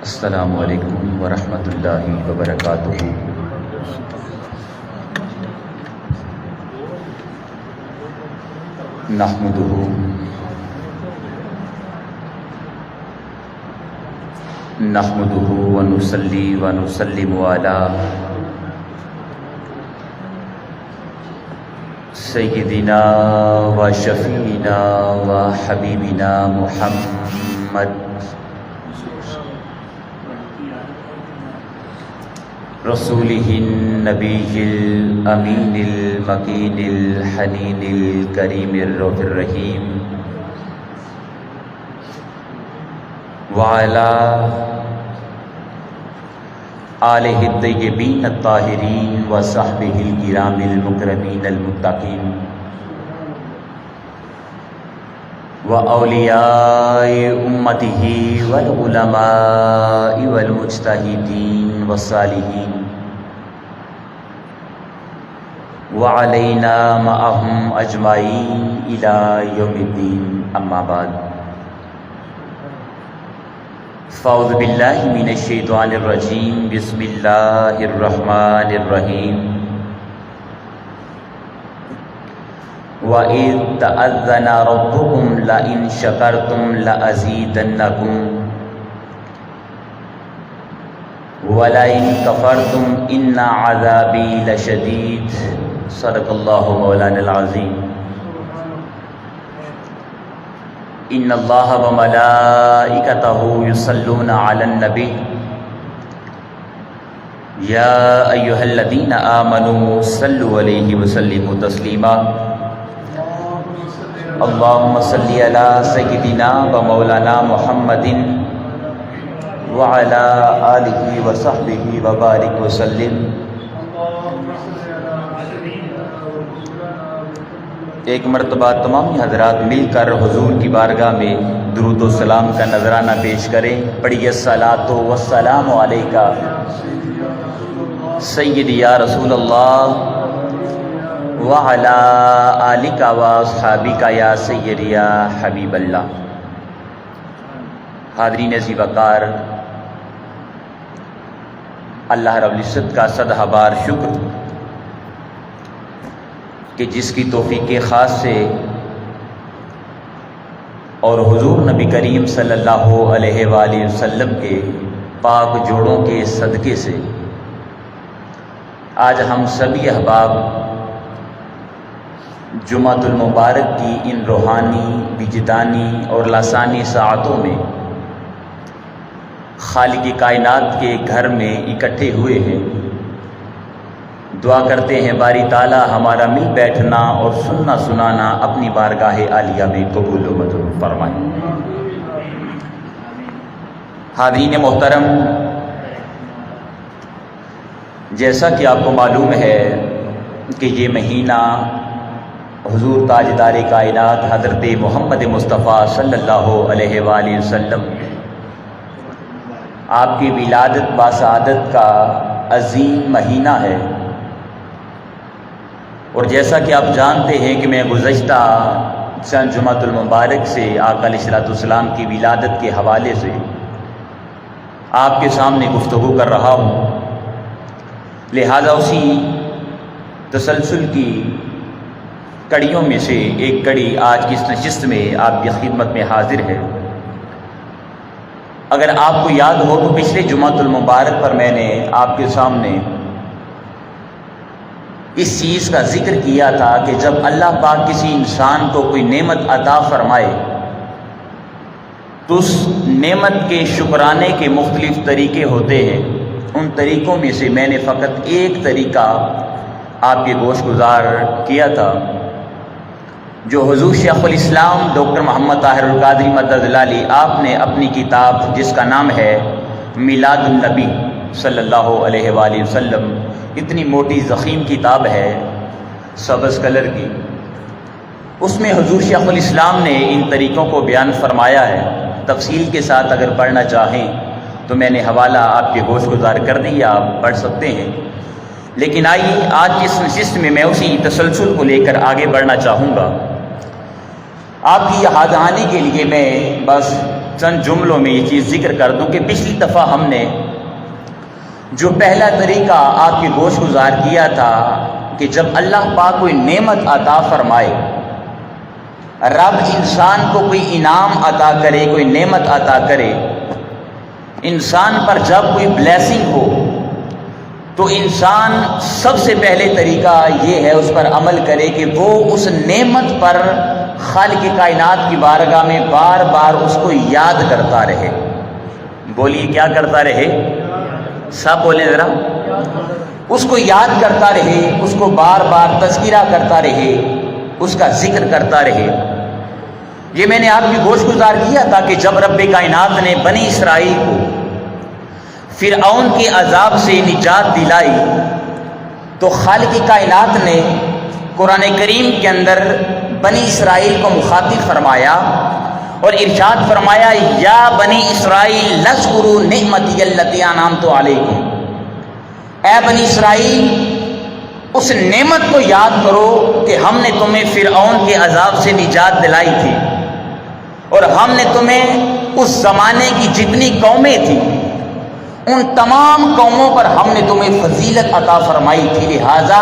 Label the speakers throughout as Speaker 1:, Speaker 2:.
Speaker 1: السلام علیکم ورحمۃ اللہ وبرکاتہ۔ نحمدہ ونصلی ونسلم علی سیدنا و شفیعنا و حبیبنا محمد رسولہ النبی الامین المکین الحنین الکریم الرؤوف الرحیم وعلی آلہ الطیبین الطاہرین وصحبہ الکرام المکرمین المتقین وأولیاء امتہ والعلماء والمجتہدین والصالحین وعلینا معہم اجمعین الی یوم الدین، اما بعد فاعوذ باللہ من الشیطان الرجیم، بسم اللہ الرحمن الرحیم۔ وَإِذْ تَأَذَّنَ رَبُّكُمْ لَئِن شَكَرْتُمْ لَأَزِيدَنَّكُمْ وَلَئِن كَفَرْتُمْ إِنَّ عَذَابِي لَشَدِيدٌ۔ صدق اللہ مولانا العظیم۔ ان اللہ وملائکتہ یصلون علی النبی یا ایھا الذین آمنوا صلوا علیہ وسلموا تسلیما۔ اللہم صلی علی سیدنا و مولانا محمد وعلی آلہ وصحبہ وبارک وسلم۔ ایک مرتبہ تمام حضرات مل کر حضور کی بارگاہ میں درود و سلام کا نذرانہ پیش کریں۔ پڑھیے الصلاۃ والسلام علیکہ سیدی یا رسول اللہ وعلی آلک و اصحابک یا سیدی یا حبیب اللہ۔ حاضرین عزیز وقار، اللہ رب العزت کا صد بار شکر کہ جس کی توفیق خاص سے اور حضور نبی کریم صلی اللہ علیہ وآلہ وسلم کے پاک جوڑوں کے صدقے سے آج ہم سبھی احباب جمعۃ المبارک کی ان روحانی، وجدانی اور لسانی ساعتوں میں خالق کائنات کے گھر میں اکٹھے ہوئے ہیں۔ دعا کرتے ہیں باری تعالیٰ ہمارا مل بیٹھنا اور سننا سنانا اپنی بارگاہ عالیہ میں قبول و منظور فرمائیں۔ حاضرین محترم، جیسا کہ آپ کو معلوم ہے کہ یہ مہینہ حضور تاجدار کائنات حضرت محمد مصطفیٰ صلی اللہ علیہ وآلہ وسلم آپ کی ولادت باسعادت کا عظیم مہینہ ہے، اور جیسا کہ آپ جانتے ہیں کہ میں گزشتہ چند جمعۃ المبارک سے آقا علیہ الصلوۃ والسلام کی ولادت کے حوالے سے آپ کے سامنے گفتگو کر رہا ہوں، لہذا اسی تسلسل کی کڑیوں میں سے ایک کڑی آج کی اس نشست میں آپ کی خدمت میں حاضر ہے۔ اگر آپ کو یاد ہو تو پچھلے جمعۃ المبارک پر میں نے آپ کے سامنے اس چیز کا ذکر کیا تھا کہ جب اللہ پاک کسی انسان کو کوئی نعمت عطا فرمائے تو اس نعمت کے شکرانے کے مختلف طریقے ہوتے ہیں۔ ان طریقوں میں سے میں نے فقط ایک طریقہ آپ کے گوش گزار کیا تھا، جو حضور شیخ الاسلام ڈاکٹر محمد طاہر القادری مدد اللہ علیہ آپ نے اپنی کتاب جس کا نام ہے میلاد النبی صلی اللہ علیہ وآلہ وسلم، اتنی موٹی ضخیم کتاب ہے سبز کلر کی، اس میں حضور شیخ الاسلام نے ان طریقوں کو بیان فرمایا ہے۔ تفصیل کے ساتھ اگر پڑھنا چاہیں تو میں نے حوالہ آپ کے گوش گزار کر دیا، آپ پڑھ سکتے ہیں۔ لیکن آئیے آج کی اس نشست میں اسی تسلسل کو لے کر آگے بڑھنا چاہوں گا۔ آپ کی یاد دہانی کے لیے میں بس چند جملوں میں یہ چیز ذکر کر دوں کہ پچھلی دفعہ ہم نے جو پہلا طریقہ آپ کے گوش گزار کیا تھا کہ جب اللہ پاک کوئی نعمت عطا فرمائے، رب انسان کو کوئی انعام عطا کرے، کوئی نعمت عطا کرے، انسان پر جب کوئی بلیسنگ ہو تو انسان سب سے پہلے طریقہ یہ ہے اس پر عمل کرے کہ وہ اس نعمت پر خالق کائنات کی بارگاہ میں بار بار اس کو یاد کرتا رہے۔ بولیے کیا کرتا رہے؟ سب بولیں ذرا۔ اس کو یاد کرتا رہے، اس کو بار بار تذکرہ کرتا رہے، اس کا ذکر کرتا رہے۔ یہ میں نے آپ کی گوش گزار کیا تھا کہ جب رب کائنات نے بنی اسرائیل کو فرعون کے عذاب سے نجات دلائی تو خالق کائنات نے قرآن کریم کے اندر بنی اسرائیل کو مخاطب فرمایا اور ارشاد فرمایا، یا بنی اسرائیل لذکروا نعمتی التی انعمت علیکم، اے بنی اسرائیل اس نعمت کو یاد کرو کہ ہم نے تمہیں فرعون کے عذاب سے نجات دلائی تھی اور ہم نے تمہیں اس زمانے کی جتنی قومیں تھیں ان تمام قوموں پر ہم نے تمہیں فضیلت عطا فرمائی تھی، لہٰذا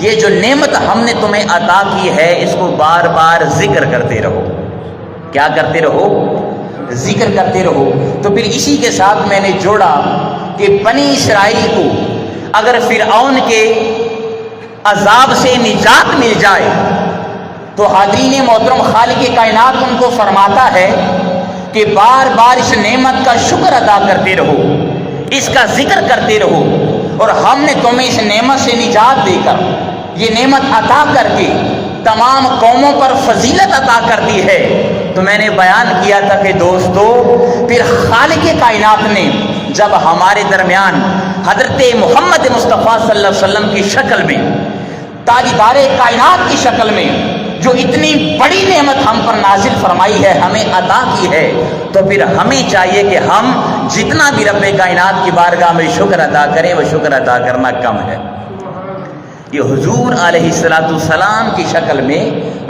Speaker 1: یہ جو نعمت ہم نے تمہیں عطا کی ہے اس کو بار بار ذکر کرتے رہو۔ کیا کرتے رہو؟ ذکر کرتے رہو۔ تو پھر اسی کے ساتھ میں نے جوڑا کہ بنی اسرائیل کو اگر فرعون کے عذاب سے نجات مل جائے تو حاضرین محترم خالق کائنات ان کو فرماتا ہے کہ بار بار اس نعمت کا شکر ادا کرتے رہو، اس کا ذکر کرتے رہو، اور ہم نے تمہیں اس نعمت سے نجات دے کر، یہ نعمت عطا کر کے تمام قوموں پر فضیلت عطا کر دی ہے۔ تو میں نے بیان کیا تھا کہ دوستو پھر خالق کائنات نے جب ہمارے درمیان حضرت محمد مصطفیٰ صلی اللہ علیہ وسلم کی شکل میں، تاجدار کائنات کی شکل میں جو اتنی بڑی نعمت ہم پر نازل فرمائی ہے، ہمیں عطا کی ہے، تو پھر ہمیں چاہیے کہ ہم جتنا بھی رب کائنات کی بارگاہ میں شکر ادا کریں وہ شکر ادا کرنا کم ہے۔ یہ حضور علیہ السلام کی شکل میں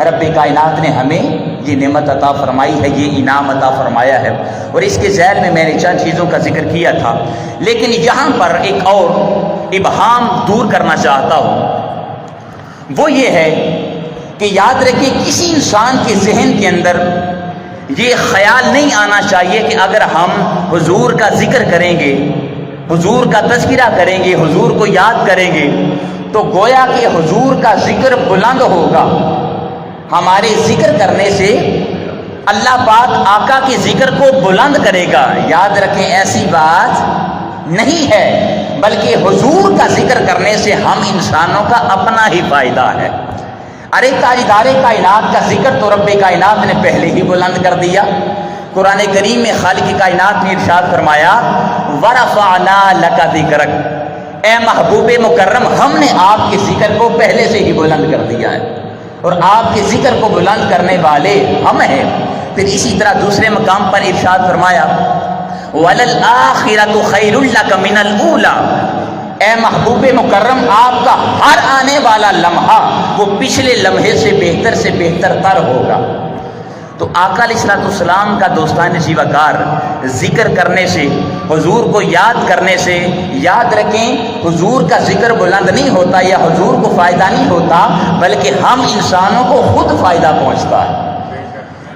Speaker 1: رب کائنات نے ہمیں یہ نعمت عطا فرمائی ہے، یہ انعام عطا فرمایا ہے، اور اس کے ذیل میں نے چند چیزوں کا ذکر کیا تھا، لیکن یہاں پر ایک اور ابہام دور کرنا چاہتا ہوں، وہ یہ ہے کہ یاد رکھیں کسی انسان کے ذہن کے اندر یہ خیال نہیں آنا چاہیے کہ اگر ہم حضور کا ذکر کریں گے، حضور کا تذکرہ کریں گے، حضور کو یاد کریں گے تو گویا کہ حضور کا ذکر بلند ہوگا۔ ہمارے ذکر کرنے سے اللہ پاک آقا کے ذکر کو بلند کرے گا۔ یاد رکھیں ایسی بات نہیں ہے، بلکہ حضور کا ذکر کرنے سے ہم انسانوں کا اپنا ہی فائدہ ہے۔ ارے تاجدار کائنات کا ذکر تو رب کائنات نے پہلے ہی بلند کر دیا۔ قرآن کریم میں خالق کائنات نے ارشاد فرمایا، وَرَفَعْنَا لَكَ ذِكْرَكَ، اے محبوب مکرم ہم نے آپ کے ذکر کو پہلے سے ہی بلند کر دیا ہے، اور آپ کے ذکر کو بلند کرنے والے ہم ہیں۔ پھر اسی طرح دوسرے مقام پر ارشاد فرمایا، وَلَلْآخِرَةُ خَيْرٌ لَكَ مِنَ الْأُولَىٰ، اے محبوب مکرم آپ کا ہر آنے والا لمحہ وہ پچھلے لمحے سے بہتر تر ہوگا۔ تو آقا علیہ السلام کا دوستان جیوکار ذکر کرنے سے، حضور کو یاد کرنے سے، یاد رکھیں حضور کا ذکر بلند نہیں ہوتا یا حضور کو فائدہ نہیں ہوتا، بلکہ ہم انسانوں کو خود فائدہ پہنچتا ہے۔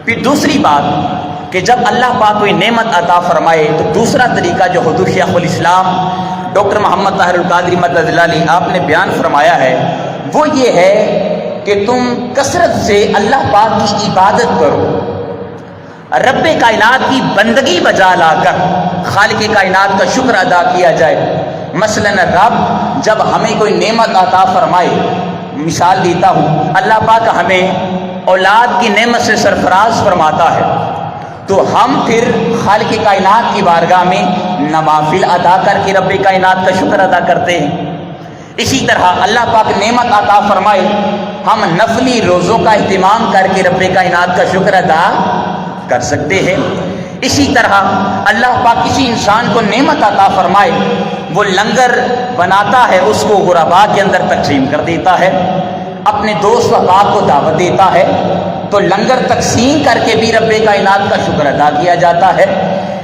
Speaker 1: پھر دوسری بات کہ جب اللہ پاک کوئی نعمت عطا فرمائے تو دوسرا طریقہ جو حضور شیخ الاسلام ڈاکٹر محمد طاہر القادری مدد اللہ علیہ آپ نے بیان فرمایا ہے، وہ یہ ہے کہ تم کثرت سے اللہ پاک کی عبادت کرو، رب کائنات کی بندگی بجا لا کر خالق کائنات کا شکر ادا کیا جائے۔ مثلا رب جب ہمیں کوئی نعمت عطا فرمائے، مثال دیتا ہوں، اللہ پاک ہمیں اولاد کی نعمت سے سرفراز فرماتا ہے تو ہم پھر خالق کائنات کی بارگاہ میں نوافل ادا کر کے رب کائنات کا شکر ادا کرتے ہیں۔ اسی طرح اللہ پاک نعمت عطا فرمائے، ہم نفلی روزوں کا اہتمام کر کے رب کائنات کا شکر ادا کر سکتے ہیں۔ اسی طرح اللہ پاک کسی انسان کو نعمت عطا فرمائے، وہ لنگر بناتا ہے، اس کو غرباء کے اندر تقسیم کر دیتا ہے، اپنے دوست و احباب کو دعوت دیتا ہے، تو لنگر تقسیم کر کے بھی رب کائنات کا شکر ادا کیا جاتا ہے۔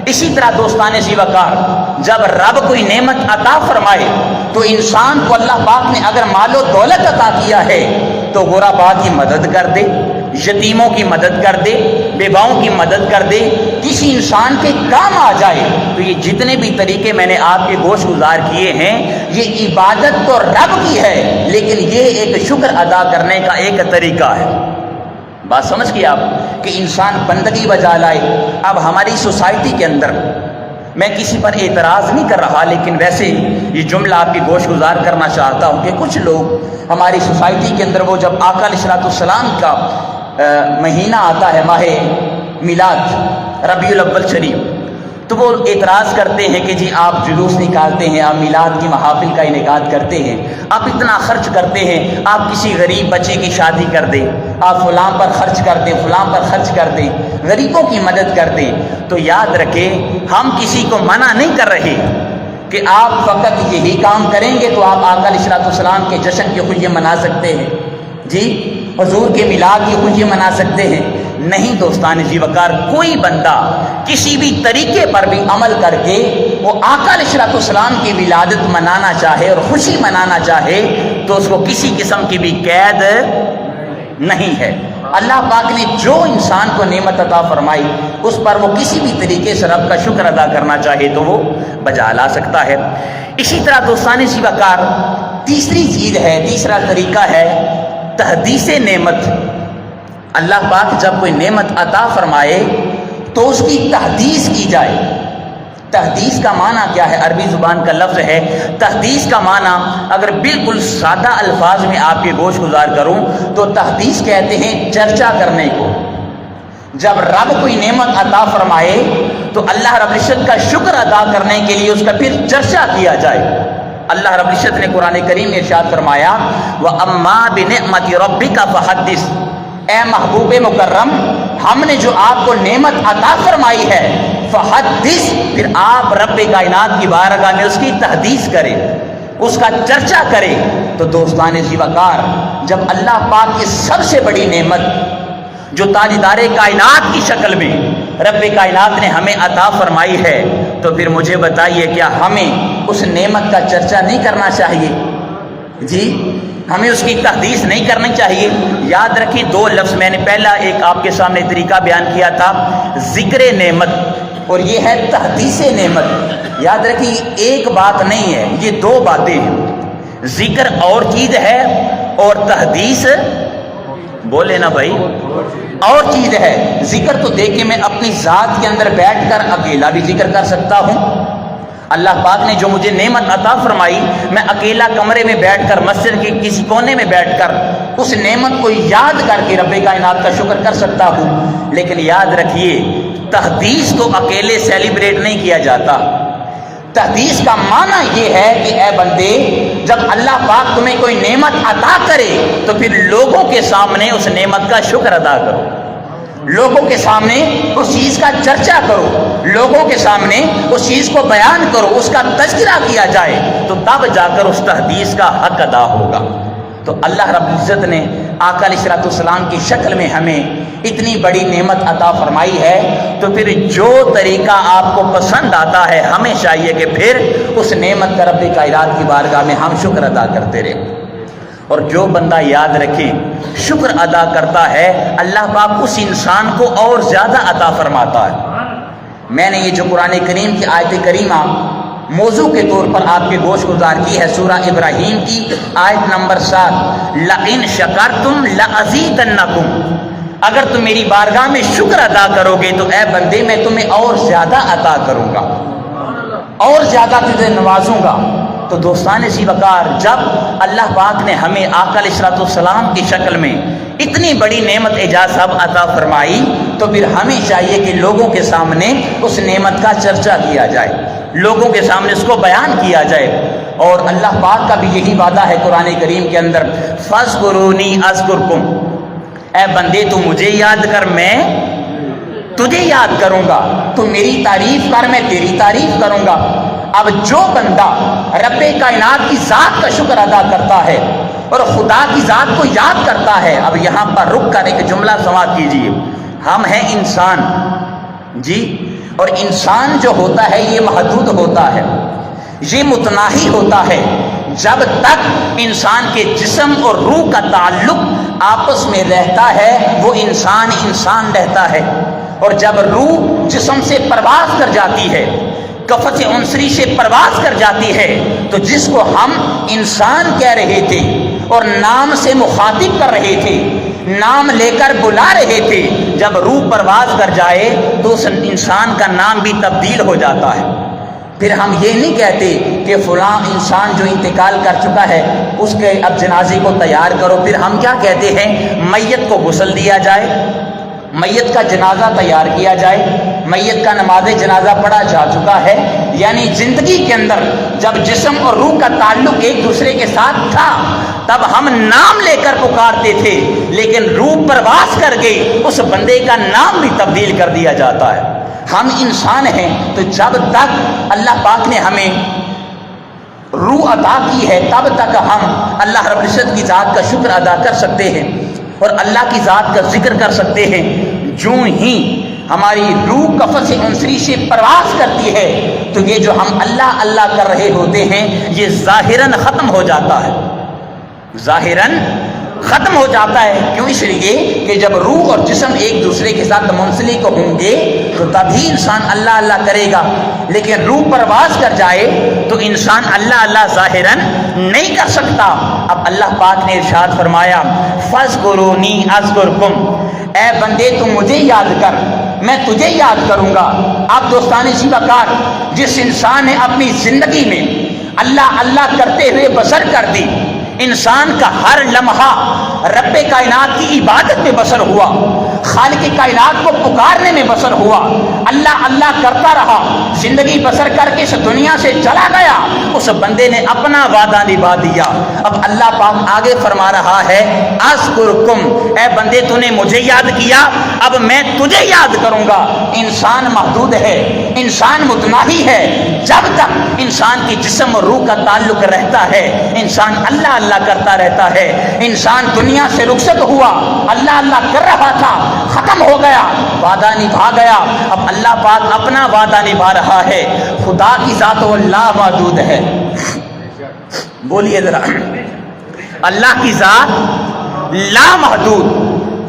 Speaker 1: اسی طرح دوستان ذی وقار، جب رب کوئی نعمت عطا فرمائے تو انسان کو اللہ پاک نے اگر مال و دولت عطا کیا ہے تو غربا کی مدد کر دے، یتیموں کی مدد کر دے، بیواؤں کی مدد کر دے، کسی انسان کے کام آ جائے۔ تو یہ جتنے بھی طریقے میں نے آپ کے گوش گزار کیے ہیں، یہ عبادت تو رب کی ہے، لیکن یہ ایک شکر ادا کرنے کا ایک طریقہ ہے۔ بات سمجھ گئے آپ کہ انسان بندگی بجا لائے۔ اب ہماری سوسائٹی کے اندر، میں کسی پر اعتراض نہیں کر رہا، لیکن ویسے یہ جملہ آپ کی گوش گزار کرنا چاہتا ہوں کہ کچھ لوگ ہماری سوسائٹی کے اندر، وہ جب آقا علیہ الصلوۃ والسلام کا مہینہ آتا ہے، ماہ میلاد ربیع الاول شریف، تو وہ اعتراض کرتے ہیں کہ جی آپ جلوس نکالتے ہیں، آپ میلاد کی محافل کا انعقاد کرتے ہیں، آپ اتنا خرچ کرتے ہیں، آپ کسی غریب بچے کی شادی کر دیں، آپ فلاں پر خرچ کر دیں، فلاں پر خرچ کر دیں، غریبوں کی مدد کر دیں۔ تو یاد رکھیں، ہم کسی کو منع نہیں کر رہے کہ آپ فقط یہی کام کریں گے تو آپ آقا علیہ الصلوۃ والسلام کے جشن کی خوشیاں منا سکتے ہیں، جی حضور کے میلاد کی خوشیاں منا سکتے ہیں۔ نہیں دوستان ذی وقار، کوئی بندہ کسی بھی طریقے پر بھی عمل کر کے وہ آقا علیہ الصلوۃ والسلام کی ولادت منانا چاہے اور خوشی منانا چاہے تو اس کو کسی قسم کی بھی قید نہیں ہے۔ اللہ پاک نے جو انسان کو نعمت عطا فرمائی، اس پر وہ کسی بھی طریقے سے رب کا شکر ادا کرنا چاہے تو وہ بجا لا سکتا ہے۔ اسی طرح دوستان ذی وقار، تیسری چیز ہے، تیسرا طریقہ ہے تحدیث نعمت۔ اللہ پاک جب کوئی نعمت عطا فرمائے تو اس کی تحدیث کی جائے۔ تحدیث کا معنی کیا ہے؟ عربی زبان کا لفظ ہے تحدیث کا معنی، اگر بالکل سادہ الفاظ میں آپ کے گوش گزار کروں تو تحدیث کہتے ہیں چرچا کرنے کو۔ جب رب کوئی نعمت عطا فرمائے تو اللہ رب العزت کا شکر ادا کرنے کے لیے اس کا پھر چرچا کیا جائے۔ اللہ رب العزت نے قرآن کریم میں ارشاد فرمایا، وَأَمَّا بِنِعْمَةِ رَبِّكَ فَحَدِّثْ، اے محبوب مکرم، ہم نے جو آپ کو نعمت عطا فرمائی ہے، فحدث، پھر آپ رب کائنات کی بارگاہ میں اس کی تحدیث کریں، اس کا چرچا کریں۔ تو دوستان ذی وقار، جب اللہ پاک کی سب سے بڑی نعمت جو تاجدار کائنات کی شکل میں رب کائنات نے ہمیں عطا فرمائی ہے، تو پھر مجھے بتائیے کیا ہمیں اس نعمت کا چرچا نہیں کرنا چاہیے؟ جی ہمیں اس کی تحدیث نہیں کرنی چاہیے؟ یاد رکھیں، دو لفظ میں نے پہلا ایک آپ کے سامنے طریقہ بیان کیا تھا، ذکر نعمت، اور یہ ہے تحدیث نعمت۔ یاد رکھیں، ایک بات نہیں ہے، یہ دو باتیں ہیں۔ ذکر اور چیز ہے اور تحدیث، بولے نا بھائی، اور چیز ہے۔ ذکر تو دیکھیں میں اپنی ذات کے اندر بیٹھ کر اکیلا بھی ذکر کر سکتا ہوں۔ اللہ پاک نے جو مجھے نعمت عطا فرمائی، میں اکیلا کمرے میں بیٹھ کر، مسجد کے کسی کونے میں بیٹھ کر اس نعمت کو یاد کر کے رب کائنات کا شکر کر سکتا ہوں۔ لیکن یاد رکھیے، تحدیث تو اکیلے سیلیبریٹ نہیں کیا جاتا۔ تحدیث کا معنی یہ ہے کہ اے بندے، جب اللہ پاک تمہیں کوئی نعمت عطا کرے تو پھر لوگوں کے سامنے اس نعمت کا شکر ادا کرو، لوگوں کے سامنے اس چیز کا چرچا کرو، لوگوں کے سامنے اس چیز کو بیان کرو، اس کا تذکرہ کیا جائے، تو تب جا کر اس تحدیث کا حق ادا ہوگا۔ تو اللہ رب العزت نے آقا علیہ الصلوۃ والسلام کی شکل میں ہمیں اتنی بڑی نعمت عطا فرمائی ہے، تو پھر جو طریقہ آپ کو پسند آتا ہے، ہمیں چاہیے کہ پھر اس نعمت کا رب کائنات کی بارگاہ میں ہم شکر ادا کرتے رہیں۔ اور جو بندہ یاد رکھے شکر ادا کرتا ہے، اللہ پاک اس انسان کو اور زیادہ عطا فرماتا ہے۔ میں نے یہ جو قرآن کریم کی آیت کریمہ موضوع کے طور پر آپ کے گوش گزار کی ہے، سورہ ابراہیم کی آیت نمبر 7، لَإِن شَكَرْتُمْ لَأَزِيدَنَّكُمْ، اگر تم میری بارگاہ میں شکر ادا کرو گے تو اے بندے میں تمہیں اور زیادہ عطا کروں گا، اور زیادہ تجھے نوازوں گا۔ تو دوستان ذی وقار، جب اللہ پاک نے ہمیں آقا علیہ الصلوۃ والسلام کی شکل میں اتنی بڑی نعمت اعجاز سب عطا فرمائی، تو پھر ہمیں چاہیے کہ لوگوں کے سامنے اس نعمت کا چرچا کیا جائے، لوگوں کے سامنے اس کو بیان کیا جائے۔ اور اللہ پاک کا بھی یہی وعدہ ہے قرآن کریم کے اندر، فَاذْكُرُونِي أَذْكُرْكُمْ، اے بندے تو مجھے یاد کر، میں تجھے یاد کروں گا، تو میری تعریف کر، میں تیری تعریف کروں گا۔ اب جو بندہ رب کائنات کی ذات کا شکر ادا کرتا ہے، اور خدا کی ذات کو یاد کرتا ہے. اب یہاں پر رک کر ایک جملہ سماعت کیجیے. ہم ہیں انسان جی، اور انسان جو ہوتا ہے یہ محدود ہوتا ہے، یہ متناہی ہوتا ہے. جب تک انسان کے جسم اور روح کا تعلق آپس میں رہتا ہے وہ انسان انسان رہتا ہے. اور جب روح جسم سے پرواز کر جاتی ہے، قفس عنصری سے پرواز کر جاتی ہے، تو جس کو ہم انسان کہہ رہے تھے اور نام سے مخاطب کر رہے تھے، نام لے کر بلا رہے تھے، جب روح پرواز کر جائے تو اس انسان کا نام بھی تبدیل ہو جاتا ہے. پھر ہم یہ نہیں کہتے کہ فلاں انسان جو انتقال کر چکا ہے اس کے اب جنازے کو تیار کرو. پھر ہم کیا کہتے ہیں؟ میت کو غسل دیا جائے، میت کا جنازہ تیار کیا جائے، میت کا نماز جنازہ پڑھا جا چکا ہے. یعنی زندگی کے اندر جب جسم اور روح کا تعلق ایک دوسرے کے ساتھ تھا تب ہم نام لے کر پکارتے تھے، لیکن روح پرواز کر گئی اس بندے کا نام بھی تبدیل کر دیا جاتا ہے. ہم انسان ہیں تو جب تک اللہ پاک نے ہمیں روح عطا کی ہے تب تک ہم اللہ رب العزت کی ذات کا شکر ادا کر سکتے ہیں اور اللہ کی ذات کا ذکر کر سکتے ہیں. جو ہی ہماری روح قفس عنصری سے پرواز کرتی ہے تو یہ جو ہم اللہ اللہ کر رہے ہوتے ہیں یہ ظاہراً ختم ہو جاتا ہے، ظاہراً ختم ہو جاتا ہے. کیوں؟ اس لیے کہ جب روح اور جسم ایک دوسرے کے ساتھ منسلک ہوں گے تو تبھی انسان اللہ اللہ کرے گا. لیکن روح پرواز کر جائے تو انسان اللہ اللہ ظاہراً نہیں کر سکتا. اب اللہ پاک نے ارشاد فرمایا فاذکرونی اذکرکم، اے بندے تم مجھے یاد کر میں تجھے یاد کروں گا. آپ دوستان سی وقار، جس انسان نے اپنی زندگی میں اللہ اللہ کرتے ہوئے بسر کر دی، انسان کا ہر لمحہ رب کائنات کی عبادت میں بسر ہوا، خالق کائنات کو پکارنے میں بسر ہوا، اللہ اللہ کرتا رہا، زندگی بسر کر کے اس دنیا سے چلا گیا، اس بندے نے اپنا وعدہ نبھا دیا. اب اللہ پاک آگے فرما رہا ہے اذکرکم، اے بندے تو نے مجھے یاد کیا اب میں تجھے یاد کروں گا. انسان محدود ہے، انسان متناہی ہے. جب تک انسان کی جسم اور روح کا تعلق رہتا ہے انسان اللہ اللہ کرتا رہتا ہے. انسان دنیا سے رخصت ہوا، اللہ اللہ کر رہا تھا، ختم ہو گیا، وعدہ نبھا گیا. اب اللہ پاک اپنا وعدہ نبھا رہا ہے. خدا کی ذات وہ لا محدود ہے. بولیے ذرا، اللہ کی ذات لا محدود،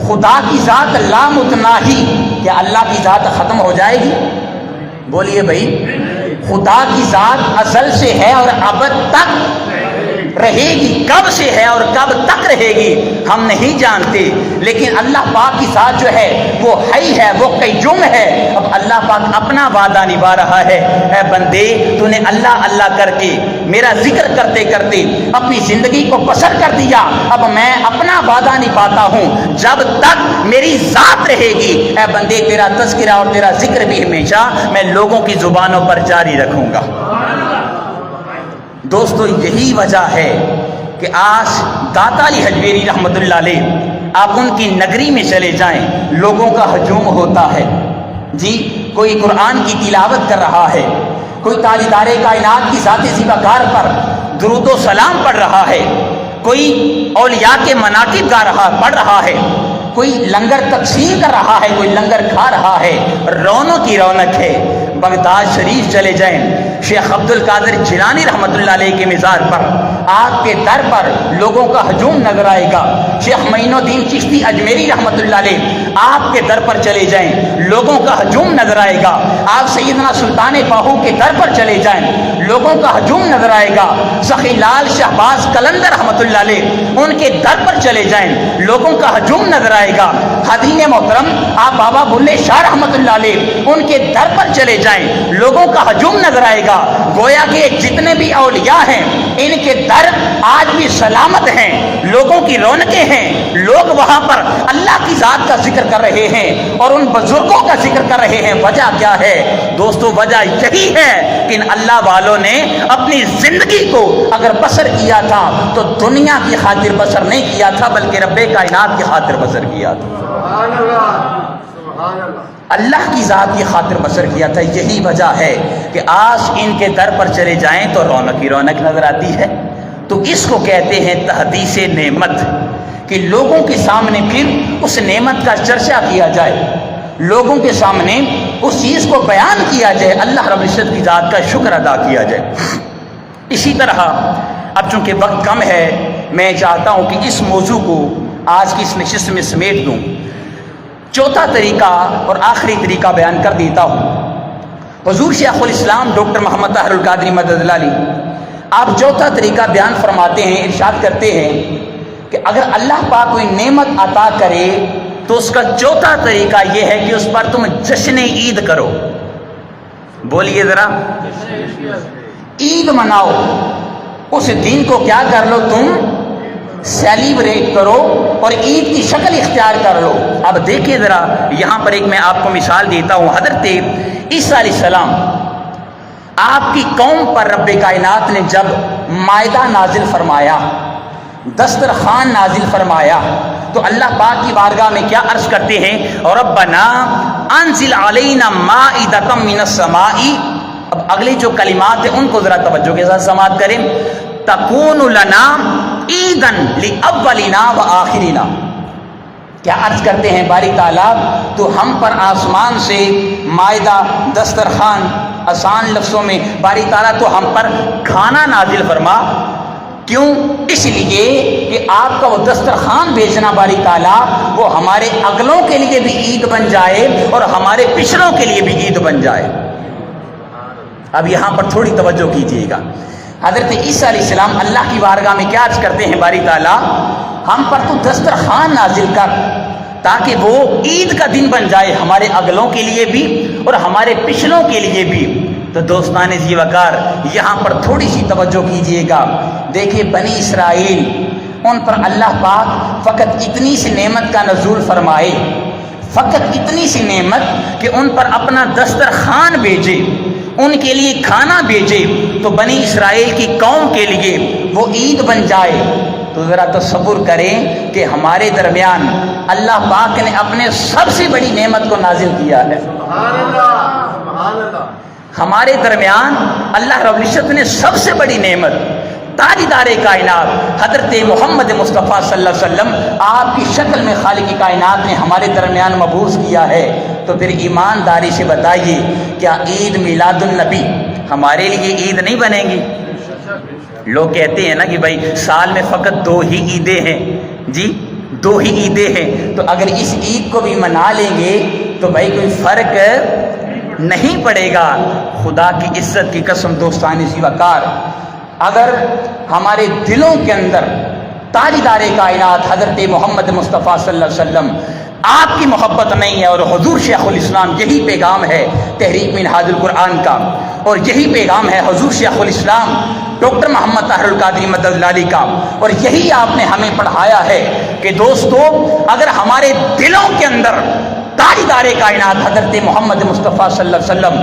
Speaker 1: خدا کی ذات لا متناہی. کیا اللہ کی ذات ختم ہو جائے گی؟ بولیے بھائی. خدا کی ذات ازل سے ہے اور ابد تک رہے گی. کب سے ہے اور کب تک رہے گی ہم نہیں جانتے، لیکن اللہ پاک کی ذات جو ہے وہ حی ہے، وہ قیوم ہے. اب اللہ پاک اپنا وعدہ نبھا رہا ہے. اے بندے تو نے اللہ اللہ کر کے میرا ذکر کرتے کرتے اپنی زندگی کو بسر کر دیا، اب میں اپنا وعدہ نبھاتا ہوں جب تک میری ذات رہے گی. اے بندے تیرا تذکرہ اور تیرا ذکر بھی ہمیشہ میں لوگوں کی زبانوں پر جاری رکھوں گا. دوستو یہی وجہ ہے کہ آج داتا علی حجویری رحمۃ اللہ علیہ آپ ان کی نگری میں چلے جائیں لوگوں کا ہجوم ہوتا ہے جی. کوئی قرآن کی تلاوت کر رہا ہے، کوئی تاجدار کائنات کی ذات زیباکار پر درود و سلام پڑھ رہا ہے، کوئی اولیاء کے مناقب پڑھ رہا ہے، کوئی لنگر تقسیم کر رہا ہے، کوئی لنگر کھا رہا ہے. رونق کی رونق ہے. بغداد شریف چلے جائیں، شیخ عبد القادر جیلانی رحمۃ اللہ علیہ کے مزار پر آپ کے در پر لوگوں کا ہجوم نظر آئے گا. شیخ معین الدین چشتی اجمیری رحمۃ اللہ علیہ آپ کے در پر چلے جائیں لوگوں کا ہجوم نظر آئے گا. آپ سیدنا سلطان باہو کے در پر چلے جائیں لوگوں کا ہجوم نظر آئے گا. سخی لال شہباز قلندر رحمۃ اللہ علیہ ان کے در پر چلے جائیں لوگوں کا ہجوم نظر آئے گا. حاضرین محترم آپ بابا بلے شاہ رحمۃ اللہ علیہ ان کے در پر چلے جائیں لوگوں کا ہجوم نظر آئے گا. گویا کہ جتنے بھی اولیاء ہیں ان کے در آج بھی سلامت ہیں، لوگوں کی رونقیں ہیں. لوگ وہاں پر اللہ کی ذات کا ذکر کر رہے ہیں اور ان بزرگوں کا ذکر کر رہے ہیں. وجہ کیا ہے دوستو؟ وجہ یہی ہے کہ ان اللہ والوں نے اپنی زندگی کو اگر بسر کیا تھا تو دنیا کی خاطر بسر نہیں کیا تھا بلکہ رب کائنات کی خاطر بسر کیا تھا. سبحان اللہ، سبحان اللہ. اللہ کی ذات کی خاطر بسر کیا تھا. یہی وجہ ہے کہ آج ان کے در پر چلے جائیں تو رونق ہی رونق نظر آتی ہے. تو اس کو کہتے ہیں تحدیث نعمت، کہ لوگوں کے سامنے پھر اس نعمت کا چرچا کیا جائے، لوگوں کے سامنے اس چیز کو بیان کیا جائے، اللہ رب العزت کی ذات کا شکر ادا کیا جائے۔ اسی طرح اب چونکہ وقت کم ہے، میں چاہتا ہوں کہ اس موضوع کو آج کی اس نشست میں سمیٹ دوں۔ چوتھا طریقہ اور آخری طریقہ بیان کر دیتا ہوں۔ حضور شیخ الاسلام ڈاکٹر محمد طاہر القادری مدد اللہ علیہ آپ چوتھا طریقہ بیان فرماتے ہیں، ارشاد کرتے ہیں کہ اگر اللہ پاک کوئی نعمت عطا کرے تو اس کا چوتھا طریقہ یہ ہے کہ اس پر تم جشن عید کرو۔ بولیے ذرا، عید مناؤ، اس دن کو کیا کر لو، تم سیلیبریٹ کرو اور عید کی شکل اختیار کر لو۔ اب دیکھیں ذرا، یہاں پر ایک میں آپ کو مثال دیتا ہوں۔ حضرت عیسیٰ علیہ السلام، آپ کی قوم پر رب کائنات نے جب مائدہ نازل فرمایا، دسترخوان نازل فرمایا، تو اللہ پاک کی بارگاہ میں کیا عرض کرتے ہیں، ربنا انزل علینا مائدۃ من السماء۔ اب اگلی جو کلمات ہیں ان کو ذرا توجہ کے ساتھ سماعت کریں۔ تکون لنا عیدن لاولنا وآخرنا، کیا عرض کرتے ہیں باری تعالیٰ، تو ہم پر آسمان سے مائدہ، دسترخوان، آسان لفظوں میں باری تعالیٰ تو ہم پر کھانا نازل فرما۔ کیوں؟ اس لیے کہ آپ کا وہ دسترخوان بھیجنا باری تعالیٰ وہ ہمارے اگلوں کے لیے بھی عید بن جائے اور ہمارے پچھلوں کے لیے بھی عید بن جائے۔ اب یہاں پر تھوڑی توجہ کیجیے گا۔ حضرت عیسیٰ علیہ السلام اللہ کی بارگاہ میں کیا عرض کرتے ہیں، باری تعالیٰ ہم پر تو دسترخوان نازل کر تاکہ وہ عید کا دن بن جائے ہمارے اگلوں کے لیے بھی اور ہمارے پچھلوں کے لیے بھی۔ تو دوستان ذی وقار، یہاں پر تھوڑی سی توجہ کیجیے گا۔ دیکھیں بنی اسرائیل، ان پر اللہ پاک فقط اتنی سی نعمت کا نزول فرمائے، فقط اتنی سی نعمت کہ ان پر اپنا دسترخوان بھیجے، ان کے لیے کھانا بھیجے، تو بنی اسرائیل کی قوم کے لیے وہ عید بن جائے۔ تو ذرا تصور کریں کہ ہمارے درمیان اللہ پاک نے اپنے سب سے بڑی نعمت کو نازل کیا ہے۔ سبحان اللہ، سبحان اللہ۔ ہمارے درمیان اللہ رب العزت نے سب سے بڑی نعمت، تاجدار کائنات حضرت محمد مصطفیٰ صلی اللہ علیہ وسلم آپ کی شکل میں خالق کائنات نے ہمارے درمیان مبعوث کیا ہے۔ تو پھر ایمانداری سے بتائیے، کیا عید میلاد النبی ہمارے لیے عید نہیں بنے گی؟ لوگ کہتے ہیں نا کہ بھائی سال میں فقط 2 ہی عیدیں ہیں، جی 2 ہی عیدیں ہیں، تو اگر اس عید کو بھی منا لیں گے تو بھائی کوئی فرق نہیں پڑے گا۔ خدا کی عزت کی قسم دوستان ذی وقار، اگر ہمارے دلوں کے اندر تاجدار کائنات حضرت محمد مصطفیٰ صلی اللہ علیہ وسلم آپ کی محبت نہیں ہے، اور حضور شیخ الاسلام یہی پیغام ہے تحریک منہاج القرآن کا، اور یہی پیغام ہے حضور شیخ الاسلام ڈاکٹر محمد طاہر القادری مدد اللہ علیہ کا، اور یہی آپ نے ہمیں پڑھایا ہے کہ دوستو اگر ہمارے دلوں کے اندر تاجدار کائنات حضرت محمد مصطفیٰ صلی اللہ علیہ وسلم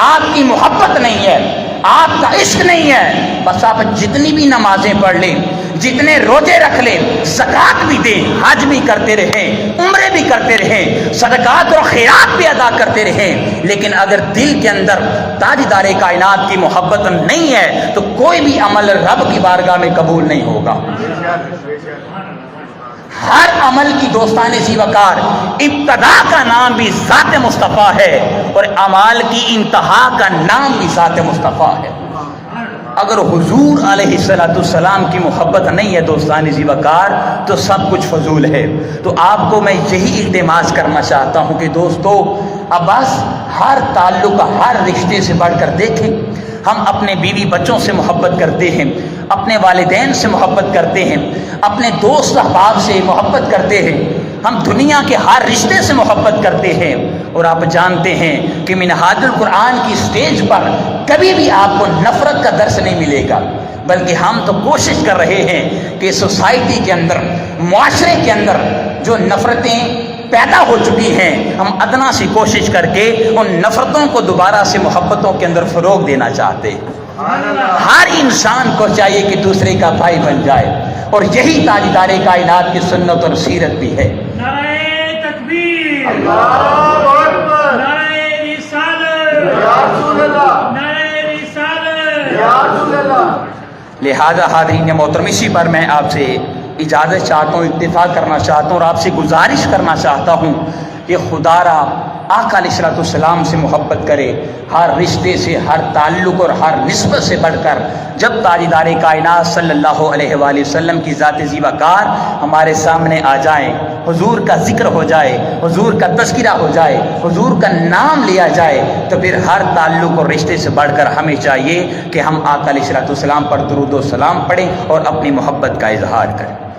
Speaker 1: آپ کی محبت نہیں ہے، آپ کا عشق نہیں ہے، بس آپ جتنی بھی نمازیں پڑھ لیں، جتنے روزے رکھ لیں، زکوٰۃ بھی دیں، حج بھی کرتے رہیں، عمرے بھی کرتے رہیں، صدقات اور خیرات بھی ادا کرتے رہیں، لیکن اگر دل کے اندر تاجدار کائنات کی محبت نہیں ہے تو کوئی بھی عمل رب کی بارگاہ میں قبول نہیں ہوگا۔ ہر عمل کی دوستان ذی وقار ابتدا کا نام بھی ذات مصطفیٰ ہے اور اعمال کی انتہا کا نام بھی ذات مصطفیٰ ہے۔ اگر حضور علیہ السلام کی محبت نہیں ہے دوستان ذی وقار تو سب کچھ فضول ہے۔ تو آپ کو میں یہی التماس کرنا چاہتا ہوں کہ دوستو اب بس ہر تعلق، ہر رشتے سے بڑھ کر دیکھیں، ہم اپنے بیوی بچوں سے محبت کرتے ہیں، اپنے والدین سے محبت کرتے ہیں، اپنے دوست احباب سے محبت کرتے ہیں، ہم دنیا کے ہر رشتے سے محبت کرتے ہیں، اور آپ جانتے ہیں کہ منہاج القرآن کی سٹیج پر کبھی بھی آپ کو نفرت کا درس نہیں ملے گا، بلکہ ہم تو کوشش کر رہے ہیں کہ سوسائٹی کے اندر، معاشرے کے اندر جو نفرتیں پیدا ہو چکی ہیں، ہم ادنا سی کوشش کر کے ان نفرتوں کو دوبارہ سے محبتوں کے اندر فروغ دینا چاہتے ہیں۔ ہر انسان کو چاہیے کہ دوسرے کا بھائی بن جائے، اور یہی تاجدار کائنات کی سنت اور سیرت بھی ہے۔
Speaker 2: نعرہ تکبیر، اللہ اکبر، نعرہ رسالت، یا رسول اللہ، نعرہ رسالت، یا رسول اللہ۔
Speaker 1: لہذا حاضرین محترم، اسی پر میں آپ سے اجازت چاہتا ہوں، اتفاق کرنا چاہتا ہوں اور آپ سے گزارش کرنا چاہتا ہوں کہ خدا را آقا علیہ السلام سے محبت کرے، ہر رشتے سے، ہر تعلق اور ہر نسبت سے بڑھ کر جب تاجدار کائنات صلی اللہ علیہ وآلہ وسلم کی ذات زیبا کار ہمارے سامنے آ جائیں، حضور کا ذکر ہو جائے، حضور کا تذکرہ ہو جائے، حضور کا نام لیا جائے، تو پھر ہر تعلق اور رشتے سے بڑھ کر ہمیں چاہیے کہ ہم آقا علیہ السلام پر درود و سلام پڑھیں اور اپنی محبت کا اظہار کریں۔